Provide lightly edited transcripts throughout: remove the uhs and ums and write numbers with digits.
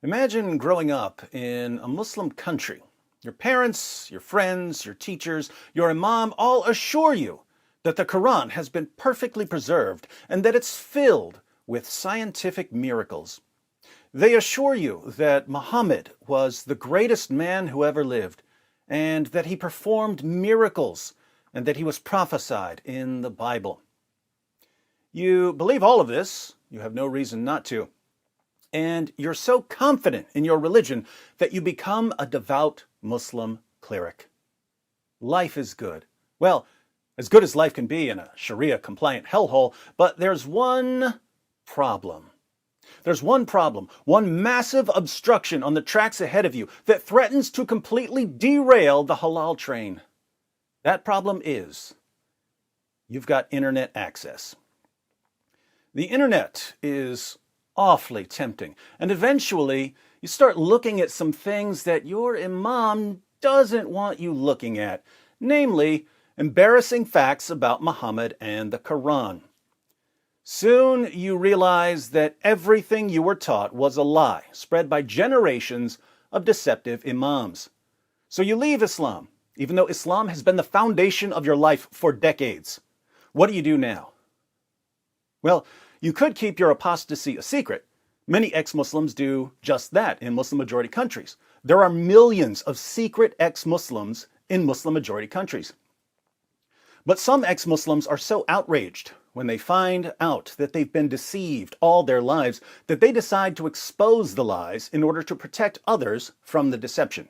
Imagine growing up in a Muslim country. Your parents, your friends, your teachers, your imam all assure you that the Quran has been perfectly preserved and that it's filled with scientific miracles. They assure you that Muhammad was the greatest man who ever lived and that he performed miracles and that he was prophesied in the Bible. You believe all of this, you have no reason not to. And you're so confident in your religion that you become a devout Muslim cleric. Life is good. Well, as good as life can be in a Sharia-compliant hellhole, but there's one problem. There's one problem, one massive obstruction on the tracks ahead of you that threatens to completely derail the halal train. That problem is you've got internet access. The internet is awfully tempting, and eventually you start looking at some things that your imam doesn't want you looking at, namely embarrassing facts about Muhammad and the Quran. Soon you realize that everything you were taught was a lie, spread by generations of deceptive imams. So you leave Islam, even though Islam has been the foundation of your life for decades. What do you do now? Well, you could keep your apostasy a secret. Many ex-Muslims do just that in Muslim-majority countries. There are millions of secret ex-Muslims in Muslim-majority countries. But some ex-Muslims are so outraged when they find out that they've been deceived all their lives that they decide to expose the lies in order to protect others from the deception.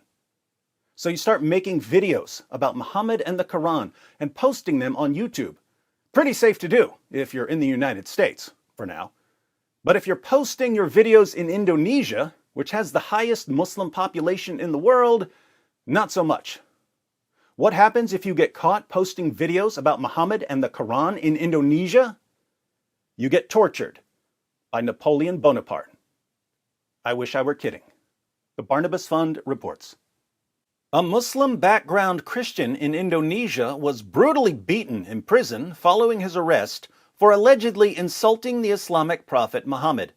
So you start making videos about Muhammad and the Quran and posting them on YouTube. Pretty safe to do if you're in the United States, for now. But if you're posting your videos in Indonesia, which has the highest Muslim population in the world, not so much. What happens if you get caught posting videos about Muhammad and the Quran in Indonesia? You get tortured by Napoleon Bonaparte. I wish I were kidding. The Barnabas Fund reports. A Muslim background Christian in Indonesia was brutally beaten in prison following his arrest for allegedly insulting the Islamic prophet Muhammad.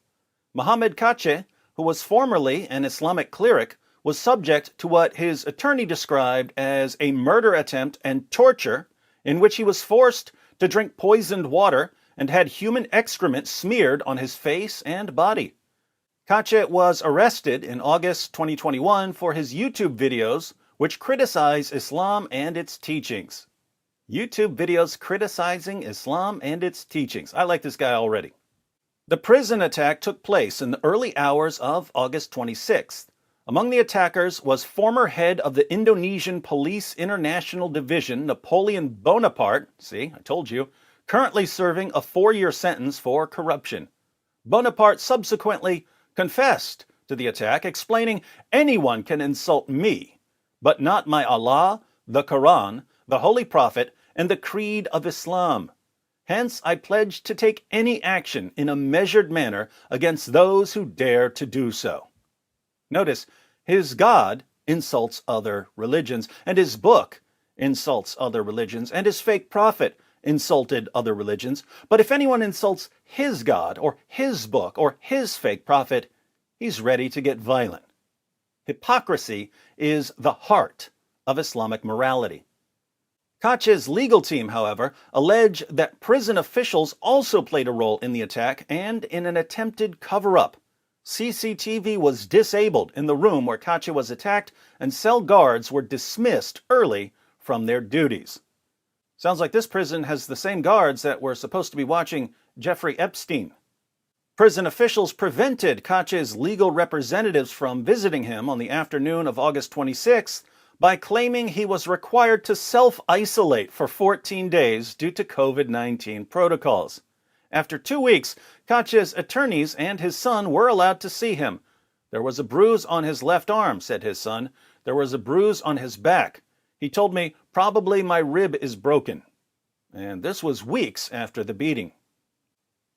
Muhammad Kaceh, who was formerly an Islamic cleric, was subject to what his attorney described as a murder attempt and torture in which he was forced to drink poisoned water and had human excrement smeared on his face and body. Kaceh was arrested in August 2021 for his YouTube videos which criticize Islam and its teachings. YouTube videos criticizing Islam and its teachings. I like this guy already. The prison attack took place in the early hours of August 26th. Among the attackers was former head of the Indonesian Police International Division, Napoleon Bonaparte, see, I told you, currently serving a 4-year sentence for corruption. Bonaparte subsequently confessed to the attack, explaining, "Anyone can insult me, but not my Allah, the Quran, the Holy Prophet, and the Creed of Islam. Hence, I pledge to take any action in a measured manner against those who dare to do so." Notice, his God insults other religions, and his book insults other religions, and his fake prophet insulted other religions. But if anyone insults his God, or his book, or his fake prophet, he's ready to get violent. Hypocrisy is the heart of Islamic morality. Kaceh's legal team, however, allege that prison officials also played a role in the attack and in an attempted cover-up. CCTV was disabled in the room where Kaceh was attacked, and cell guards were dismissed early from their duties. Sounds like this prison has the same guards that were supposed to be watching Jeffrey Epstein. Prison officials prevented Kaceh's legal representatives from visiting him on the afternoon of August 26th by claiming he was required to self-isolate for 14 days due to COVID-19 protocols. After 2 weeks, Kaceh's attorneys and his son were allowed to see him. "There was a bruise on his left arm," said his son. "There was a bruise on his back. He told me, probably my rib is broken." And this was weeks after the beating.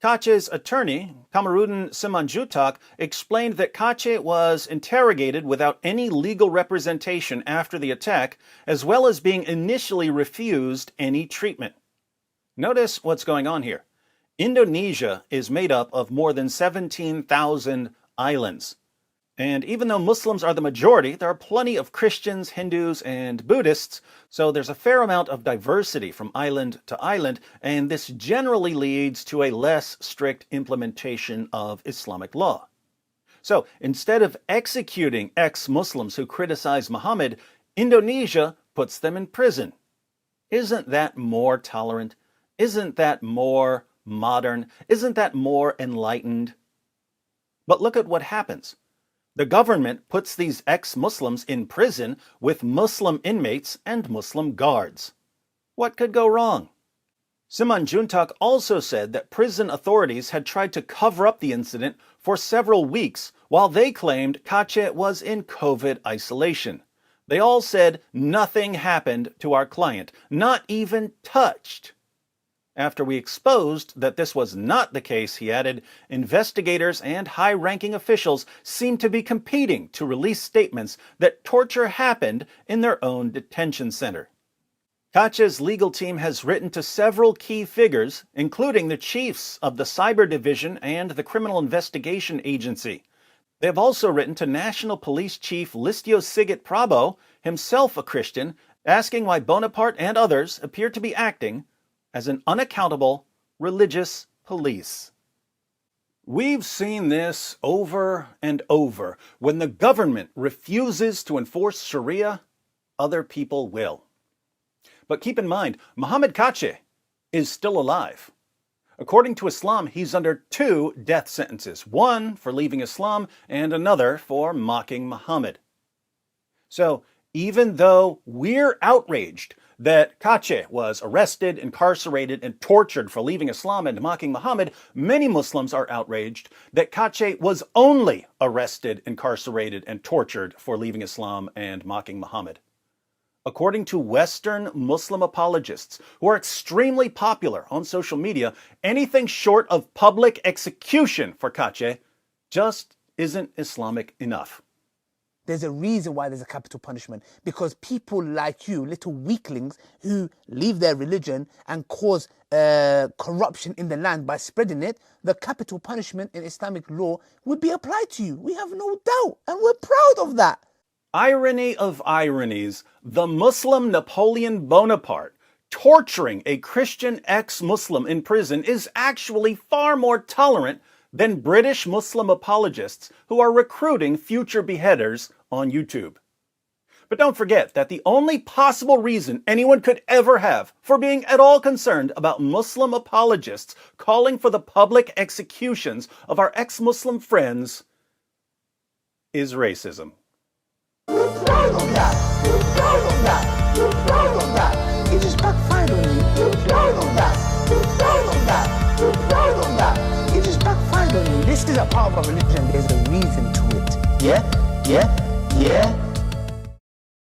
Kaceh's attorney, Kamarudin Simanjutak, explained that Kaceh was interrogated without any legal representation after the attack, as well as being initially refused any treatment. Notice what's going on here. Indonesia is made up of more than 17,000 islands. And even though Muslims are the majority, there are plenty of Christians, Hindus, and Buddhists, so there's a fair amount of diversity from island to island, and this generally leads to a less strict implementation of Islamic law. So instead of executing ex-Muslims who criticize Muhammad, Indonesia puts them in prison. Isn't that more tolerant? Isn't that more modern? Isn't that more enlightened? But look at what happens. The government puts these ex-Muslims in prison with Muslim inmates and Muslim guards. What could go wrong? Simanjuntak also said that prison authorities had tried to cover up the incident for several weeks while they claimed Kache was in COVID isolation. They all said nothing happened to our client, not even touched. After we exposed that this was not the case, he added, investigators and high-ranking officials seemed to be competing to release statements that torture happened in their own detention center. Kache's legal team has written to several key figures, including the chiefs of the Cyber Division and the Criminal Investigation Agency. They have also written to National Police Chief Listio Sigit Prabowo, himself a Christian, asking why Bonaparte and others appear to be acting as an unaccountable religious police. We've seen this over and over. When the government refuses to enforce Sharia, other people will. But keep in mind, Muhammad Kache is still alive. According to Islam, he's under 2 death sentences, one for leaving Islam and another for mocking Muhammad. So even though we're outraged that Kache was arrested, incarcerated, and tortured for leaving Islam and mocking Muhammad, many Muslims are outraged that Kache was only arrested, incarcerated, and tortured for leaving Islam and mocking Muhammad. According to Western Muslim apologists, who are extremely popular on social media, anything short of public execution for Kache just isn't Islamic enough. There's a reason why there's a capital punishment, because people like you, little weaklings who leave their religion and cause corruption in the land by spreading it, the capital punishment in Islamic law would be applied to you. We have no doubt, and we're proud of that. Irony of ironies, the Muslim Napoleon Bonaparte torturing a Christian ex-Muslim in prison is actually far more tolerant than British Muslim apologists who are recruiting future beheaders on YouTube. But don't forget that the only possible reason anyone could ever have for being at all concerned about Muslim apologists calling for the public executions of our ex-Muslim friends is racism. You're proud of that. You're proud of that. You're proud of that. It just backfired on you. You're proud of that. You're proud of that. You're proud of that. It just backfired on you. This is a part of our religion. There's a reason to it. Yeah?